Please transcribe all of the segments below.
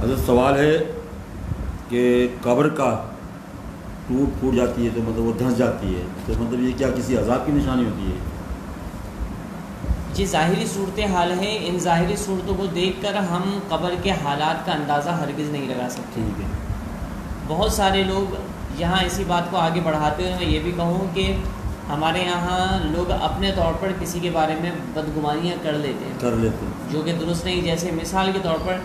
حضرت سوال ہے کہ قبر کا ٹوٹ پھوٹ جاتی ہے تو مطلب وہ دھنس جاتی ہے، تو مطلب یہ کیا کسی عذاب کی نشانی ہوتی ہے؟ جی ظاہری صورتحال ہے، ان ظاہری صورتوں کو دیکھ کر ہم قبر کے حالات کا اندازہ ہرگز نہیں لگا سکتے۔ ٹھیک ہے۔ بہت سارے لوگ یہاں اسی بات کو آگے بڑھاتے ہوئے میں یہ بھی کہوں کہ ہمارے یہاں لوگ اپنے طور پر کسی کے بارے میں بدگمانیاں کر لیتے ہیں جو کہ درست نہیں۔ جیسے مثال کے طور پر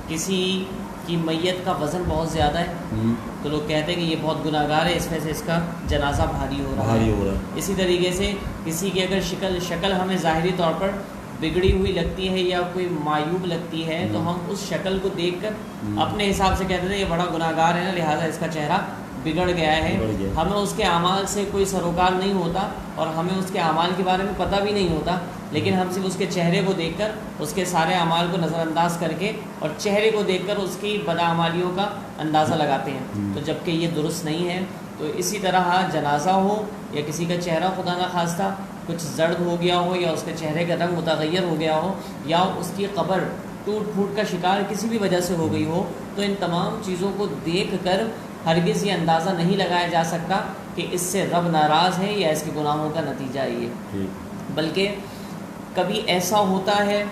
کسی کی میت کا وزن بہت زیادہ ہے تو لوگ کہتے ہیں کہ یہ بہت گناہ گار ہے، اس میں سے اس کا جنازہ بھاری ہو رہا ہے۔ اسی طریقے سے کسی کی اگر شکل ہمیں ظاہری طور پر بگڑی ہوئی لگتی ہے یا کوئی معیوب لگتی ہے تو ہم اس شکل کو دیکھ کر اپنے حساب سے کہتے ہیں یہ بڑا گناہ گار ہے نا، لہٰذا اس کا چہرہ بگڑ گیا ہے۔ ہمیں اس کے اعمال سے کوئی سروکار نہیں ہوتا اور ہمیں اس کے اعمال کے بارے میں پتہ بھی نہیں ہوتا، لیکن ہم صرف اس کے چہرے کو دیکھ کر اس کے سارے اعمال کو نظر انداز کر کے اور چہرے کو دیکھ کر اس کی بداعمالیوں کا اندازہ لگاتے ہیں، تو جب کہ یہ درست نہیں ہے۔ تو اسی طرح جنازہ ہو یا کسی کا چہرہ خدا نخواستہ کچھ زرد ہو گیا ہو یا اس کے چہرے کا رنگ متغیر ہو گیا ہو یا اس کی قبر ٹوٹ پھوٹ کا شکار کسی بھی وجہ سے ہو گئی ہو، تو ان تمام چیزوں کو دیکھ کر ہرگز یہ اندازہ نہیں لگایا جا سکتا کہ اس سے رب ناراض ہے یا اس کے گناہوں کا نتیجہ یہ، بلکہ کبھی ایسا ہوتا ہے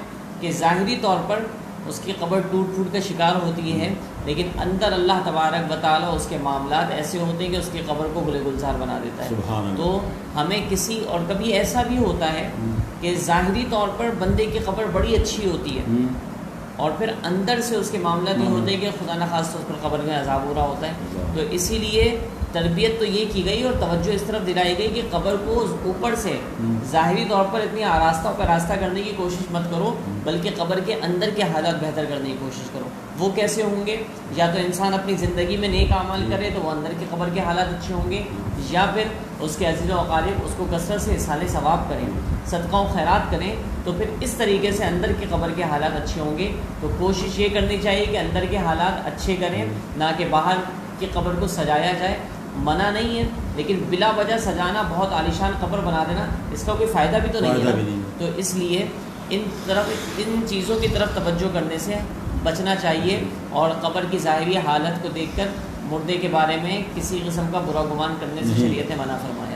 کہ ظاہری طور پر اس کی قبر ٹوٹ پھوٹ کا شکار ہوتی ہے، لیکن اندر اللہ تبارک و تعالیٰ اس کے معاملات ایسے ہوتے ہیں کہ اس کی قبر کو گل گلزار بنا دیتا ہے۔ تو ہمیں اور کبھی ایسا بھی ہوتا ہے کہ ظاہری طور پر بندے کی قبر بڑی اچھی ہوتی ہے اور پھر اندر سے اس کے معاملات یہ ہوتے ہیں کہ خدا نخواستہ اس پر قبر میں عذاب ہو رہا ہوتا ہے۔ تو اسی لیے تربیت تو یہ کی گئی اور توجہ اس طرف دلائی گئی کہ قبر کو اوپر سے ظاہری طور پر اتنی آراستہ پیراستہ کرنے کی کوشش مت کرو، بلکہ قبر کے اندر کے حالات بہتر کرنے کی کوشش کرو۔ وہ کیسے ہوں گے؟ یا تو انسان اپنی زندگی میں نیک اعمال کرے تو وہ اندر کی قبر کے حالات اچھے ہوں گے، یا پھر اس کے عزیز و اقارب اس کو کثرت سے اصحال ثواب کریں، صدقہ و خیرات کریں، تو پھر اس طریقے سے اندر کی قبر کے حالات اچھے ہوں گے۔ تو کوشش یہ کرنی چاہیے کہ اندر کے حالات اچھے کریں، نہ کہ باہر کی قبر کو سجایا جائے۔ منع نہیں ہے، لیکن بلا وجہ سجانا، بہت عالیشان قبر بنا دینا، اس کا کوئی فائدہ بھی تو نہیں ہے۔ تو اس لیے ان چیزوں کی طرف توجہ کرنے سے بچنا چاہیے اور قبر کی ظاہری حالت کو دیکھ کر مردے کے بارے میں کسی قسم کا برا گمان کرنے سے شریعت نے منع فرمایا۔